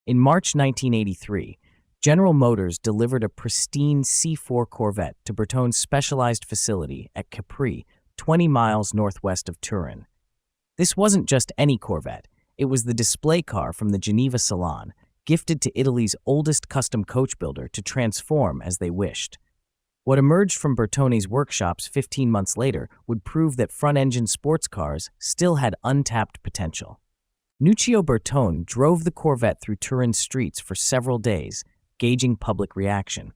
In March 1983, General Motors delivered a pristine C4 Corvette to Bertone's specialized facility at Capri, 20 miles northwest of Turin. This wasn't just any Corvette. It was the display car from the Geneva Salon, gifted to Italy's oldest custom coach builder to transform as they wished. What emerged from Bertone's workshops 15 months later would prove that front-engine sports cars still had untapped potential. Nuccio Bertone drove the Corvette through Turin's streets for several days, gauging public reaction.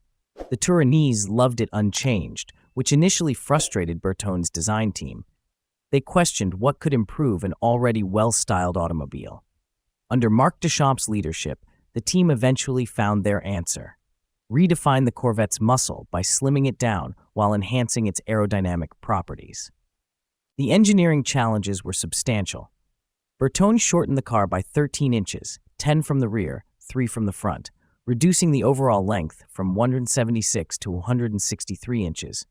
The Turinese loved it unchanged, which initially frustrated Bertone's design team. They questioned what could improve an already well-styled automobile. Under Marc Duchamp's leadership, the team eventually found their answer: redefine the Corvette's muscle by slimming it down while enhancing its aerodynamic properties. The engineering challenges were substantial. Bertone shortened the car by 13 inches, 10 from the rear, 3 from the front, reducing the overall length from 176 to 163 inches.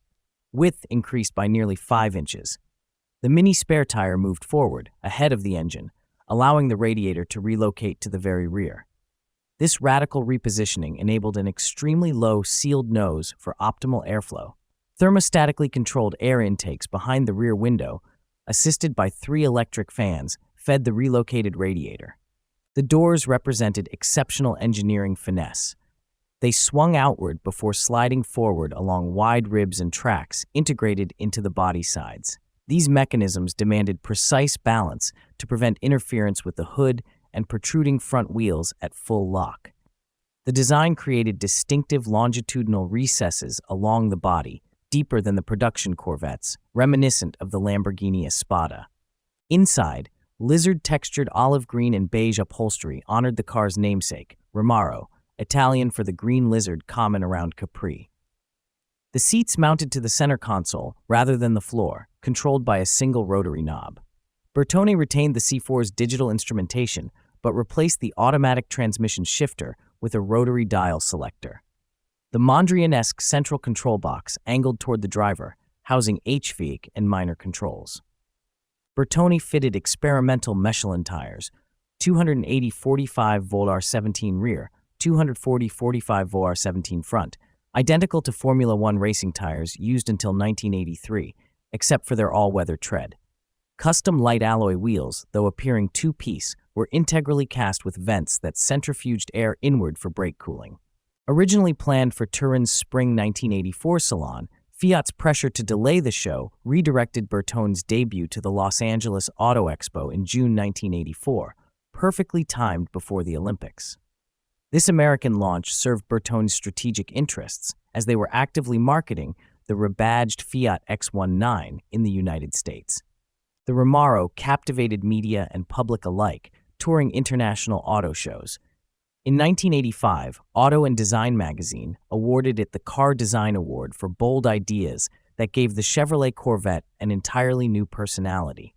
Width increased by nearly 5 inches. The mini spare tire moved forward, ahead of the engine, allowing the radiator to relocate to the very rear. This radical repositioning enabled an extremely low sealed nose for optimal airflow. Thermostatically controlled air intakes behind the rear window, assisted by 3 electric fans, fed the relocated radiator. The doors represented exceptional engineering finesse. They swung outward before sliding forward along wide ribs and tracks integrated into the body sides. These mechanisms demanded precise balance to prevent interference with the hood and protruding front wheels at full lock. The design created distinctive longitudinal recesses along the body, deeper than the production Corvettes, reminiscent of the Lamborghini Espada. Inside, lizard-textured olive green and beige upholstery honored the car's namesake, Ramarro, Italian for the green lizard common around Capri. The seats mounted to the center console rather than the floor, controlled by a single rotary knob. Bertone retained the C4's digital instrumentation, but replaced the automatic transmission shifter with a rotary dial selector. The Mondrian-esque central control box angled toward the driver, housing HVAC and minor controls. Bertone fitted experimental Michelin tires, 280 45 Vol R17 rear, 240 45 Vol R17 front, identical to Formula One racing tires used until 1983, except for their all-weather tread. Custom light alloy wheels, though appearing two-piece, were integrally cast with vents that centrifuged air inward for brake cooling. Originally planned for Turin's spring 1984 salon, Fiat's pressure to delay the show redirected Bertone's debut to the Los Angeles Auto Expo in June 1984, perfectly timed before the Olympics. This American launch served Bertone's strategic interests, as they were actively marketing the rebadged Fiat X19 in the United States. The Ramarro captivated media and public alike, touring international auto shows. In 1985, Auto and Design magazine awarded it the Car Design Award for bold ideas that gave the Chevrolet Corvette an entirely new personality.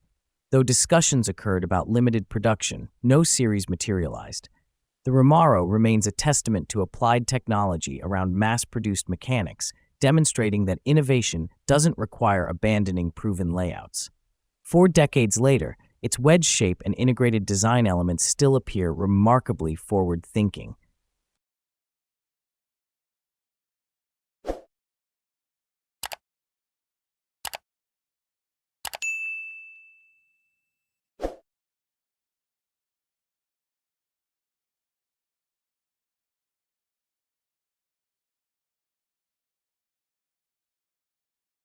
Though discussions occurred about limited production, no series materialized. The Ramarro remains a testament to applied technology around mass-produced mechanics, demonstrating that innovation doesn't require abandoning proven layouts. 4 decades later, its wedge shape and integrated design elements still appear remarkably forward-thinking.